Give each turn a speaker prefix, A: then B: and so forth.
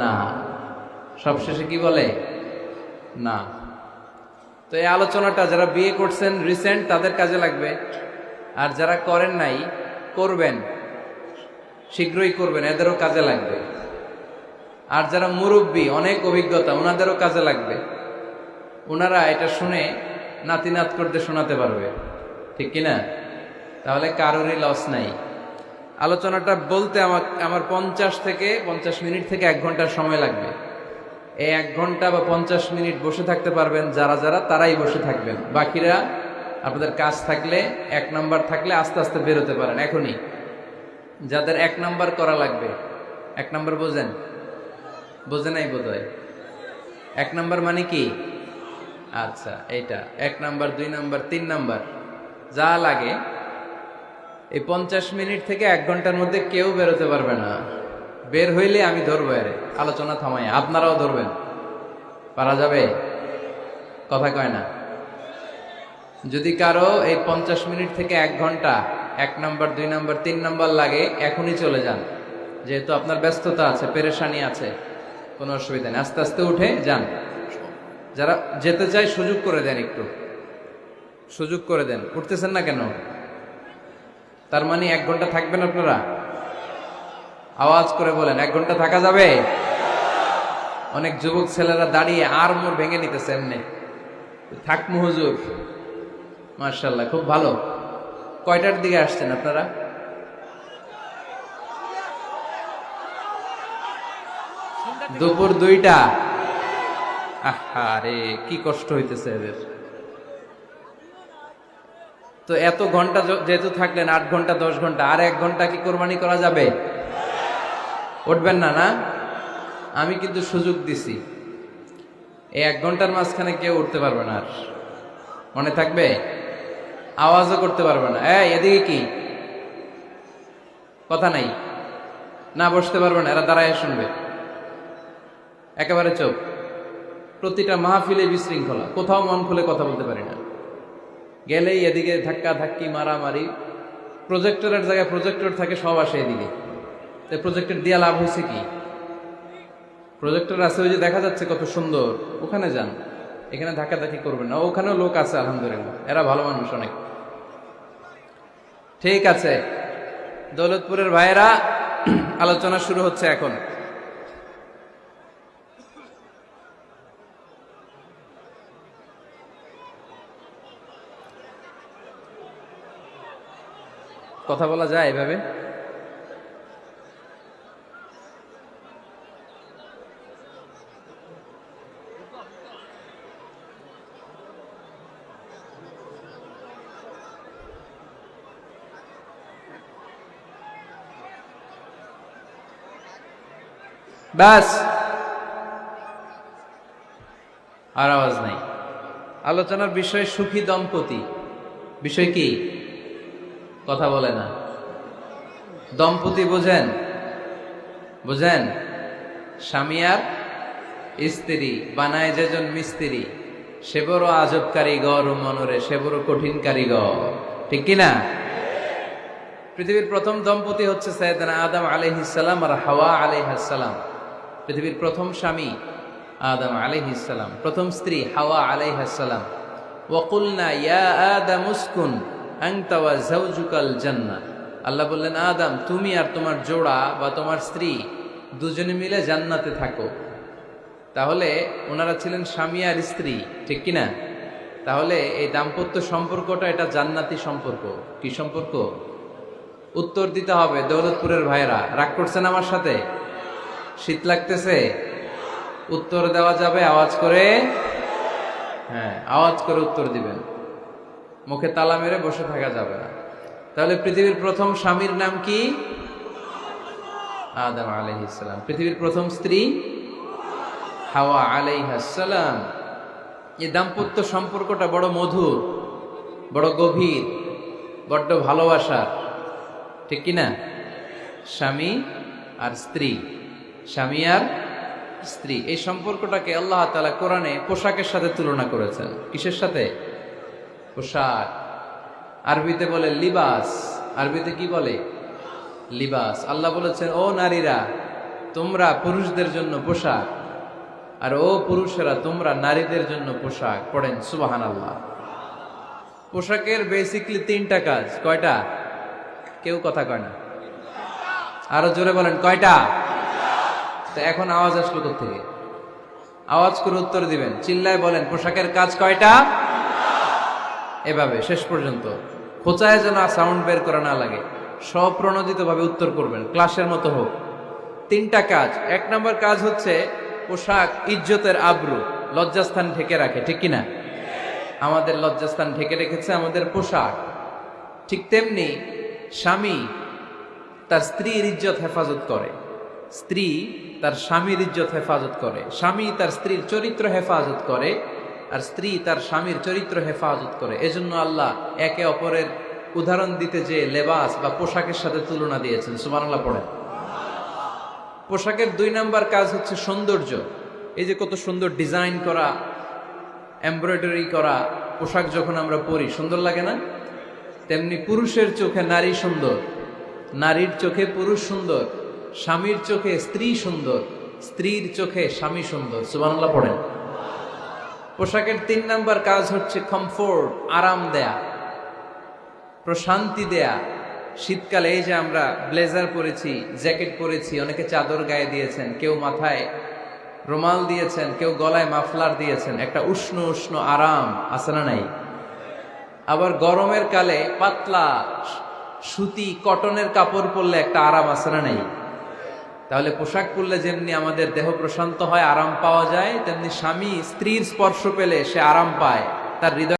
A: না, সবশেষে কি বলে না। তো এই আলোচনাটা যারা বিয়ে করছেন রিসেন্ট তাদের কাজে লাগবে, আর যারা করেন নাই করবেন, শীঘ্রই করবেন, এদেরও কাজে লাগবে। আর যারা মুরব্বী অনেক অভিজ্ঞতা ওনাদেরও কাজে লাগবে, ওনারা এটা শুনে নাতি নাত করতে শোনাতে পারবে, ঠিক কিনা? তাহলে কারোরই লস নাই। আলোচনাটা বলতে আমার 50 মিনিট থেকে 1 ঘন্টার সময় লাগবে। এই 1 ঘন্টা বা 50 মিনিট বসে থাকতে পারবেন যারা যারা, তারাই বসে থাকবেন। বাকিরা আপনাদের কাজ থাকলে, 1 নাম্বার থাকলে আস্তে আস্তে বেরোতে পারেন এখনই। যাদের 1 নাম্বার করা লাগবে, 1 নাম্বার বোঝেন? বোঝে নাই বোধ হয়। 1 নাম্বার মানে কি? আচ্ছা, এইটা 1 নাম্বার, 2 নাম্বার, 3 নাম্বার যা লাগে। এই 50 মিনিট থেকে 1 ঘন্টার মধ্যে কেউ বেরোতে পারবে না। বের হইলে আমি ধরবো, এর আলোচনা থামাই, আপনারাও ধরবেন। পারা যাবে? কথা কয় না। যদি কারো এই 50 মিনিট থেকে 1 ঘন্টা 1 নাম্বার, 2 নাম্বার, 3 নাম্বার লাগে, এখনই চলে যান। যেহেতু আপনার ব্যস্ততা আছে, পেরেশানি আছে, কোনো অসুবিধা নেই, আস্তে আস্তে উঠে যান। যারা যেতে চায় সুযোগ করে দেন, একটু সুযোগ করে দেন। উঠতেছেন না কেন? তার মানে 1 ঘন্টা থাকবেন আপনারা? আওয়াজ করে বলেন, 1 ঘন্টা থাকা যাবে? অনেক যুবক ছেলেরা দাঁড়িয়ে আর মোর ভেঙে নিতেছে এমনি, থাকমু হুজুর। মাশাআল্লাহ, খুব ভালো। কয়টার দিকে আসছেন আপনারা? দুপুর 2টা। আরে কি কষ্ট হইতেছে এদের। তো এত ঘন্টা যেহেতু থাকলেন, 8 ঘন্টা 10 ঘন্টা, আর 1 ঘন্টা কি কোরবানি করা যাবে? উঠবেন না? না, আমি কিন্তু সুযোগ দিছি। এই 1 ঘন্টার মাঝখানে কেউ উঠতে পারবে না। আর মনে থাকবে? আওয়াজও করতে পারবে না। এদিকে কি কথা নাই? না, বসতে পারবে না, এরা দাঁড়ায় শুনবে, একেবারে চোখ। প্রতিটা মাহফিলে বিশৃঙ্খলা, কোথাও মন খুলে কথা বলতে পারি না। গেলেই এদিকে ধাক্কা ধাক্কি, মারামারি। প্রজেক্টরের জায়গায় প্রজেক্টর থাকে, সব আসে এদিকে। প্রজেক্টর দিয়া লাভ হয়েছে কি? প্রজেক্টর আছে, ওই যে দেখা যাচ্ছে কত সুন্দর, ওখানে যান। এখানে ধাক্কাধাক্কি করবেন না। ওখানেও লোক আছে আলহামদুলিল্লাহ, এরা ভালো মানুষ অনেক। ঠিক আছে, দৌলতপুরের ভাইয়েরা, আলোচনা শুরু হচ্ছে এখন। কথা বলা যায় এভাবে? ব্যাস, আর আওয়াজ নাই। আলোচনার বিষয় সুখী দম্পতি। বিষয় কি? কথা বলে না। দম্পতি বোঝেন? বুঝেন? স্বামী আর স্ত্রী বানায় যেজন মিস্ত্রি, সে বড় আজব কারিগর, ও মনরে সে বড় কঠিন কারিগর, ঠিক কিনা? পৃথিবীর প্রথম দম্পতি হচ্ছে সাইয়েদনা আদম আলাইহিস সালাম আর হাওয়া আলাইহিস সালাম। পৃথিবীর প্রথম স্বামী আদম আলাইহিস সালাম, প্রথম স্ত্রী হাওয়া আলাইহিস সালাম। ওয়া কুলনা ইয়া আদম উসকুন আনতা ওয়া যাওজুকাল জান্নাহ। আল্লাহ বললেন, আদম, তুমি আর তোমার জোড়া বা তোমার স্ত্রী দুজনে মিলে জান্নাতে থাকো। তাহলে ওনারা ছিলেন স্বামী আর স্ত্রী, ঠিক কিনা? তাহলে এই দাম্পত্য সম্পর্কটা এটা জান্নাতি সম্পর্ক। কি সম্পর্ক? উত্তর দিতে হবে দৌলতপুরের ভাইয়েরা। রাগ করছেন আমার সাথে? শীত লাগতেছে? উত্তর দেওয়া যাবে আওয়াজ করে? হ্যাঁ, আওয়াজ করে উত্তর দিবেন, মুখে তালা মেরে বসে থাকা যাবে না। তাহলে পৃথিবীর প্রথম স্বামীর নাম কি? আদম আলাইহিস সালাম। পৃথিবীর প্রথম স্ত্রী হাওয়া আলাইহিস সালাম। এই দাম্পত্য সম্পর্কটা বড় মধুর, বড় গভীর, বড্ড ভালোবাসার, ঠিক কিনা? স্বামী আর স্ত্রী, স্বামী আর স্ত্রী, এই সম্পর্কটাকে আল্লাহ তাআলা কোরআনে পোশাকের সাথে তুলনা করেছেন। কিসের সাথে? পোশাক। আরবিতে বলে লিবাস। আরবিতে কি বলে? লিবাস। আল্লাহ বলেছেন, ও নারীরা, তোমরা পুরুষদের জন্য পোশাক, আর ও পুরুষেরা তোমরা নারীদের জন্য পোশাক। পড়েন সুবহানাল্লাহ। পোশাকের বেসিকলি তিনটা কাজ। কয়টা? কেউ কথা কয় না, আরো জোরে বলেন কয়টা? তো এখন আওয়াজ আসলো কোত্থেকে? আওয়াজ করে উত্তর দিবেন, চিল্লায় বলেন পোশাকের কাজ কয়টা? এভাবে শেষ পর্যন্ত খোঁচায় যেন সাউন্ড বের করা না লাগে, স্বপ্রণোদিত ভাবে উত্তর করবেন, ক্লাসের মতো হোক। তিনটা কাজ। এক নম্বর কাজ হচ্ছে পোশাক ইজ্জতের আবরু, লজ্জাস্থান ঢেকে রাখে, ঠিক কিনা? আমাদের লজ্জাস্থান ঢেকে রেখেছে আমাদের পোশাক। ঠিক তেমনি স্বামী তার স্ত্রীর ইজ্জত হেফাজত করে, স্ত্রী তার স্বামীর ইজ্জত হেফাজত করে, স্বামী তার স্ত্রীর চরিত্র হেফাজত করে, আর স্ত্রী তার স্বামীর চরিত্র হেফাজত করে। এজন্য আল্লাহ একে অপরের উদাহরণ দিতে যে লেবাস বা পোশাকের সাথে তুলনা দিয়েছেন। সুবহানাল্লাহ পড়েন। পোশাকের দুই নাম্বার কাজ হচ্ছে সৌন্দর্য। এই যে কত সুন্দর ডিজাইন করা, এমব্রয়ডারি করা পোশাক যখন আমরা পরি সুন্দর লাগে না? তেমনি পুরুষের চোখে নারী সুন্দর, নারীর চোখে পুরুষ সুন্দর, স্বামীর চোখে স্ত্রী সুন্দর, স্ত্রীর চোখে স্বামী সুন্দর। সুবহানাল্লাহ পড়েন। পোশাকের তিন নাম্বার কাজ হচ্ছে কমফোর্ট, আরাম দেয়া, প্রশান্তি দেয়া। শীতকালে এই যে আমরা ব্লেজার পরেছি, জ্যাকেট পরেছি, অনেকে চাদর গায়ে দিয়েছেন, কেউ মাথায় রুমাল দিয়েছেন, কেউ গলায় মাফলার দিয়েছেন, একটা উষ্ণ উষ্ণ আরাম আছে না নাই? আবার গরমের কালে পাতলা সুতি কটনের কাপড় পরলে একটা আরাম আছে না নাই? তাহলে পোশাক পরলে যেমনি আমাদের দেহ প্রশান্ত হয়, আরাম পাওয়া যায়, তেমনি স্বামী স্ত্রীর স্পর্শ পেলে সে আরাম পায়, তার হৃদয়